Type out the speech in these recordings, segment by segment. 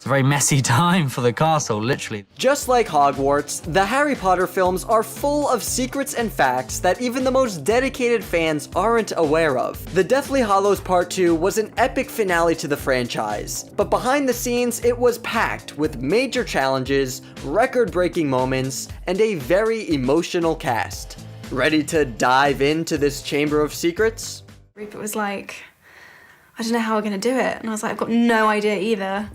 It's a very messy time for the castle, literally. Just like Hogwarts, the Harry Potter films are full of secrets and facts that even the most dedicated fans aren't aware of. The Deathly Hallows Part 2 was an epic finale to the franchise, but behind the scenes it was packed with major challenges, record-breaking moments, and a very emotional cast. Ready to dive into this Chamber of Secrets? Rupert was like, I don't know how we're gonna do it. And I was like, I've got no idea either.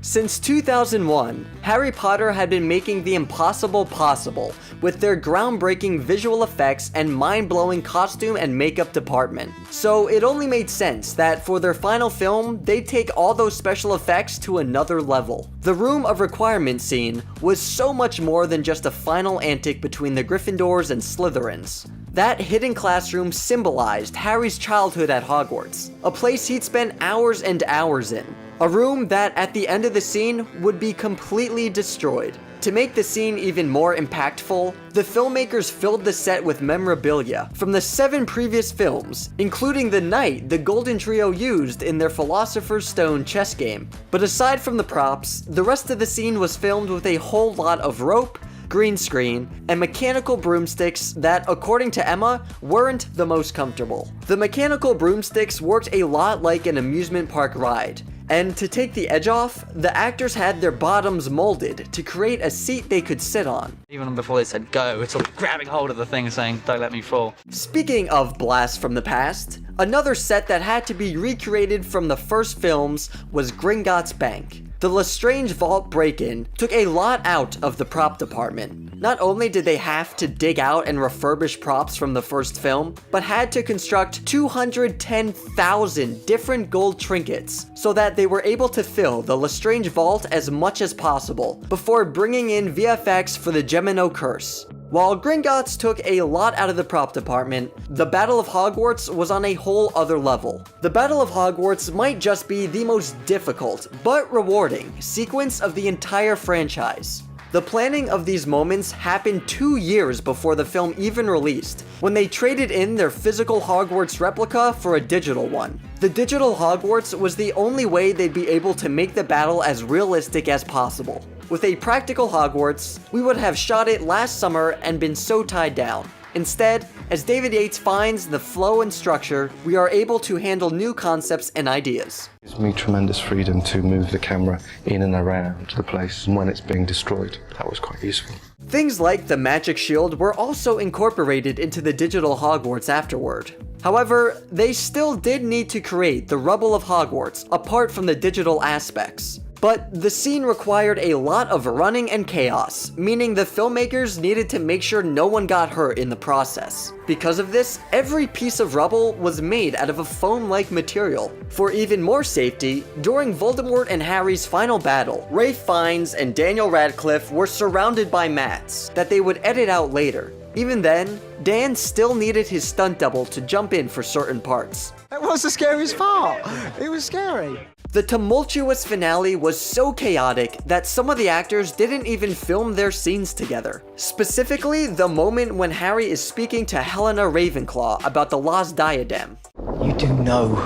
Since 2001, Harry Potter had been making the impossible possible with their groundbreaking visual effects and mind-blowing costume and makeup department. So it only made sense that for their final film, they'd take all those special effects to another level. The Room of Requirement scene was so much more than just a final antic between the Gryffindors and Slytherins. That hidden classroom symbolized Harry's childhood at Hogwarts, a place he'd spent hours and hours in. A room that, at the end of the scene, would be completely destroyed. To make the scene even more impactful, the filmmakers filled the set with memorabilia from the 7 previous films, including the knight the Golden Trio used in their Philosopher's Stone chess game. But aside from the props, the rest of the scene was filmed with a whole lot of rope, green screen, and mechanical broomsticks that, according to Emma, weren't the most comfortable. The mechanical broomsticks worked a lot like an amusement park ride, and to take the edge off, the actors had their bottoms molded to create a seat they could sit on. Even before they said go, it's sort of grabbing hold of the thing saying, don't let me fall. Speaking of blasts from the past, another set that had to be recreated from the first films was Gringotts Bank. The Lestrange Vault break-in took a lot out of the prop department. Not only did they have to dig out and refurbish props from the first film, but had to construct 210,000 different gold trinkets so that they were able to fill the Lestrange Vault as much as possible before bringing in VFX for the Gemino Curse. While Gringotts took a lot out of the prop department, the Battle of Hogwarts was on a whole other level. The Battle of Hogwarts might just be the most difficult, but rewarding, sequence of the entire franchise. The planning of these moments happened 2 years before the film even released, when they traded in their physical Hogwarts replica for a digital one. The digital Hogwarts was the only way they'd be able to make the battle as realistic as possible. With a practical Hogwarts, we would have shot it last summer and been so tied down. Instead, as David Yates finds the flow and structure, we are able to handle new concepts and ideas. It gives me tremendous freedom to move the camera in and around the place when it's being destroyed. That was quite useful. Things like the magic shield were also incorporated into the digital Hogwarts afterward. However, they still did need to create the rubble of Hogwarts apart from the digital aspects. But the scene required a lot of running and chaos, meaning the filmmakers needed to make sure no one got hurt in the process. Because of this, every piece of rubble was made out of a foam-like material. For even more safety, during Voldemort and Harry's final battle, Ralph Fiennes and Daniel Radcliffe were surrounded by mats that they would edit out later. Even then, Dan still needed his stunt double to jump in for certain parts. That was the scariest part. It was scary. The tumultuous finale was so chaotic that some of the actors didn't even film their scenes together. Specifically, the moment when Harry is speaking to Helena Ravenclaw about the lost diadem. You do know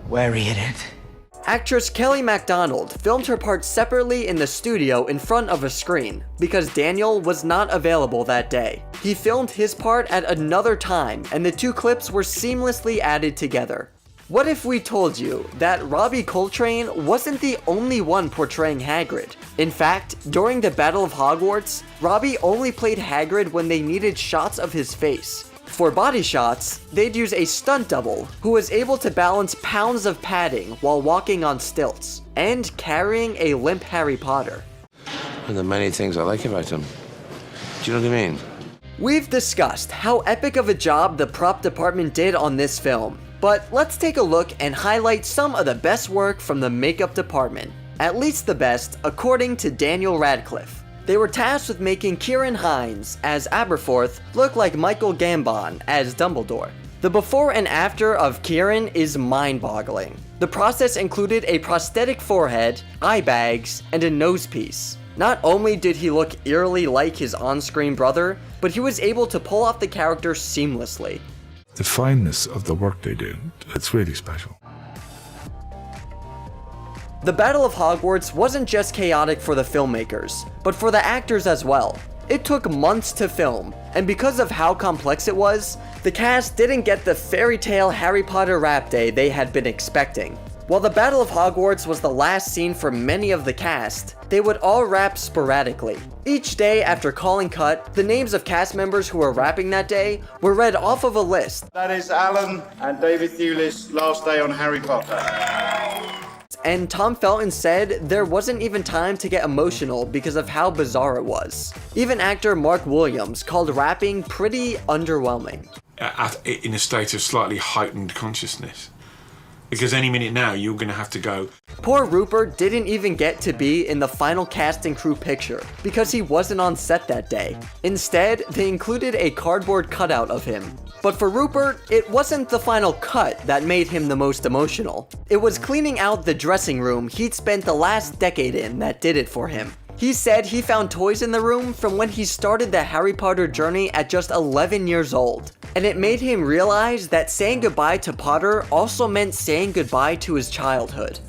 where he hid it. Actress Kelly MacDonald filmed her part separately in the studio in front of a screen, because Daniel was not available that day. He filmed his part at another time, and the two clips were seamlessly added together. What if we told you that Robbie Coltrane wasn't the only one portraying Hagrid? In fact, during the Battle of Hogwarts, Robbie only played Hagrid when they needed shots of his face. For body shots, they'd use a stunt double who was able to balance pounds of padding while walking on stilts and carrying a limp Harry Potter. One of the many things I like about him. Do you know what I mean? We've discussed how epic of a job the prop department did on this film, but let's take a look and highlight some of the best work from the makeup department. At least the best, according to Daniel Radcliffe. They were tasked with making Ciarán Hinds as Aberforth look like Michael Gambon as Dumbledore. The before and after of Ciarán is mind-boggling. The process included a prosthetic forehead, eye bags, and a nose piece. Not only did he look eerily like his on-screen brother, but he was able to pull off the character seamlessly. The fineness of the work they did, it's really special. The Battle of Hogwarts wasn't just chaotic for the filmmakers, but for the actors as well. It took months to film, and because of how complex it was, the cast didn't get the fairy tale Harry Potter rap day they had been expecting. While the Battle of Hogwarts was the last scene for many of the cast, they would all rap sporadically. Each day after calling cut, the names of cast members who were rapping that day were read off of a list. That is Alan and David Thewlis' last day on Harry Potter. And Tom Felton said there wasn't even time to get emotional because of how bizarre it was. Even actor Mark Williams called rapping pretty underwhelming. In a state of slightly heightened consciousness. Because any minute now, you're going to have to go. Poor Rupert didn't even get to be in the final cast and crew picture because he wasn't on set that day. Instead, they included a cardboard cutout of him. But for Rupert, it wasn't the final cut that made him the most emotional. It was cleaning out the dressing room he'd spent the last decade in that did it for him. He said he found toys in the room from when he started the Harry Potter journey at just 11 years old. And it made him realize that saying goodbye to Potter also meant saying goodbye to his childhood.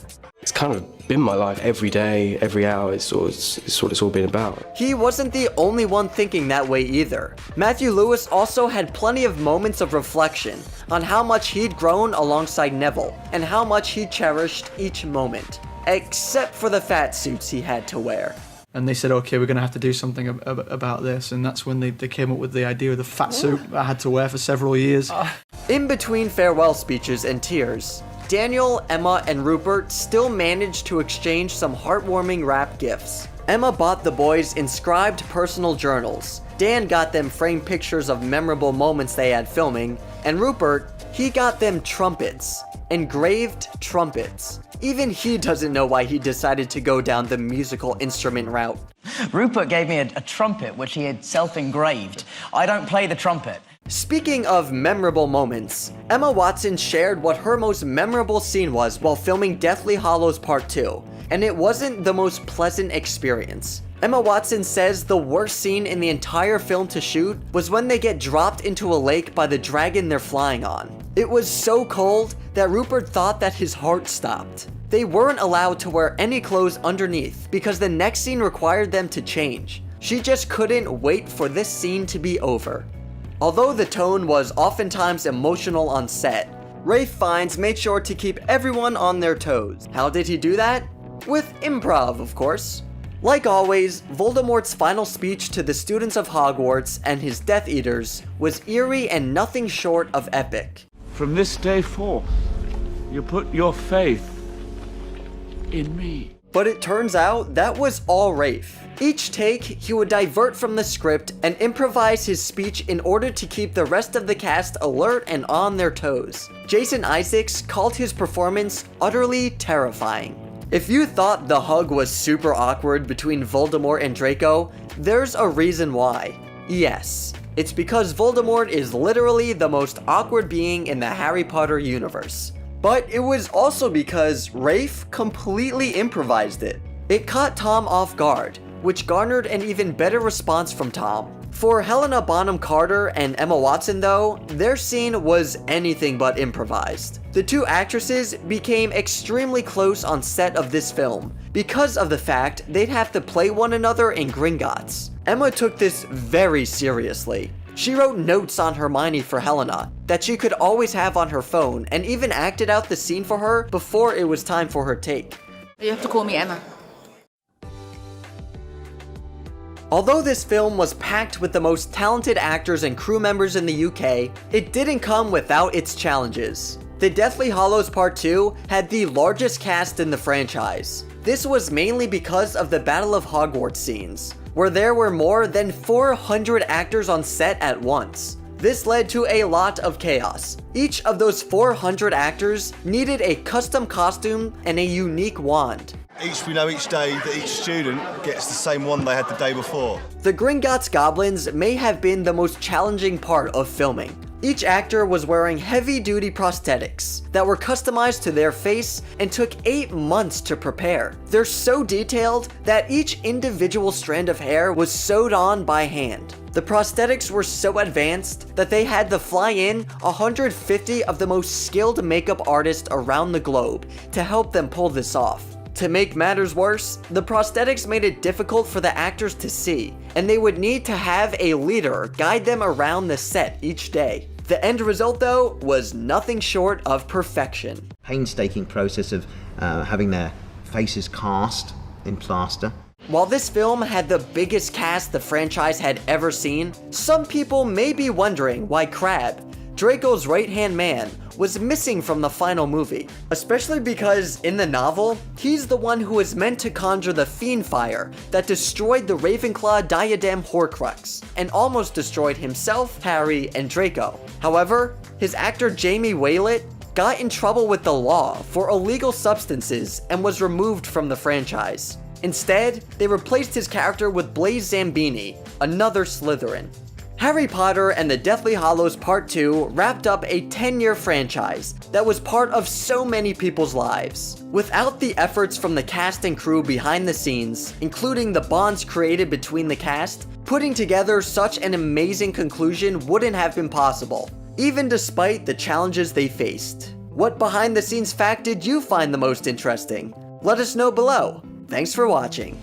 It's kind of been my life every day, every hour. It's what it's all been about. He wasn't the only one thinking that way either. Matthew Lewis also had plenty of moments of reflection on how much he'd grown alongside Neville and how much he cherished each moment, except for the fat suits he had to wear. And they said, okay, we're going to have to do something about this. And that's when they came up with the idea of the fat suit I had to wear for several years. In between farewell speeches and tears, Daniel, Emma, and Rupert still managed to exchange some heartwarming rap gifts. Emma bought the boys inscribed personal journals. Dan got them framed pictures of memorable moments they had filming. And Rupert, he got them trumpets. Engraved trumpets. Even he doesn't know why he decided to go down the musical instrument route. Rupert gave me a trumpet which he had self-engraved. I don't play the trumpet. Speaking of memorable moments, Emma Watson shared what her most memorable scene was while filming Deathly Hallows Part 2, and it wasn't the most pleasant experience. Emma Watson says the worst scene in the entire film to shoot was when they get dropped into a lake by the dragon they're flying on. It was so cold that Rupert thought that his heart stopped. They weren't allowed to wear any clothes underneath because the next scene required them to change. She just couldn't wait for this scene to be over. Although the tone was oftentimes emotional on set, Ralph Fiennes made sure to keep everyone on their toes. How did he do that? With improv, of course. Like always, Voldemort's final speech to the students of Hogwarts and his Death Eaters was eerie and nothing short of epic. From this day forth, you put your faith in me. But it turns out that was all Rafe. Each take, he would divert from the script and improvise his speech in order to keep the rest of the cast alert and on their toes. Jason Isaacs called his performance utterly terrifying. If you thought the hug was super awkward between Voldemort and Draco, there's a reason why. Yes, it's because Voldemort is literally the most awkward being in the Harry Potter universe. But it was also because Rafe completely improvised it. It caught Tom off guard, which garnered an even better response from Tom. For Helena Bonham Carter and Emma Watson though, their scene was anything but improvised. The two actresses became extremely close on set of this film because of the fact they'd have to play one another in Gringotts. Emma took this very seriously. She wrote notes on Hermione for Helena that she could always have on her phone and even acted out the scene for her before it was time for her take. You have to call me Emma. Although this film was packed with the most talented actors and crew members in the UK, it didn't come without its challenges. The Deathly Hallows Part 2 had the largest cast in the franchise. This was mainly because of the Battle of Hogwarts scenes, where there were more than 400 actors on set at once. This led to a lot of chaos. Each of those 400 actors needed a custom costume and a unique wand. We know each day that each student gets the same one they had the day before. The Gringotts goblins may have been the most challenging part of filming. Each actor was wearing heavy-duty prosthetics that were customized to their face and took 8 months to prepare. They're so detailed that each individual strand of hair was sewed on by hand. The prosthetics were so advanced that they had to fly in 150 of the most skilled makeup artists around the globe to help them pull this off. To make matters worse, the prosthetics made it difficult for the actors to see, and they would need to have a leader guide them around the set each day. The end result, though, was nothing short of perfection. Painstaking process of having their faces cast in plaster. While this film had the biggest cast the franchise had ever seen, some people may be wondering why Crab, Draco's right-hand man, was missing from the final movie. Especially because, in the novel, he's the one who was meant to conjure the fiend fire that destroyed the Ravenclaw diadem Horcrux, and almost destroyed himself, Harry, and Draco. However, his actor Jamie Waylett got in trouble with the law for illegal substances and was removed from the franchise. Instead, they replaced his character with Blaise Zambini, another Slytherin. Harry Potter and the Deathly Hallows Part 2 wrapped up a 10-year franchise that was part of so many people's lives. Without the efforts from the cast and crew behind the scenes, including the bonds created between the cast, putting together such an amazing conclusion wouldn't have been possible, even despite the challenges they faced. What behind-the-scenes fact did you find the most interesting? Let us know below. Thanks for watching.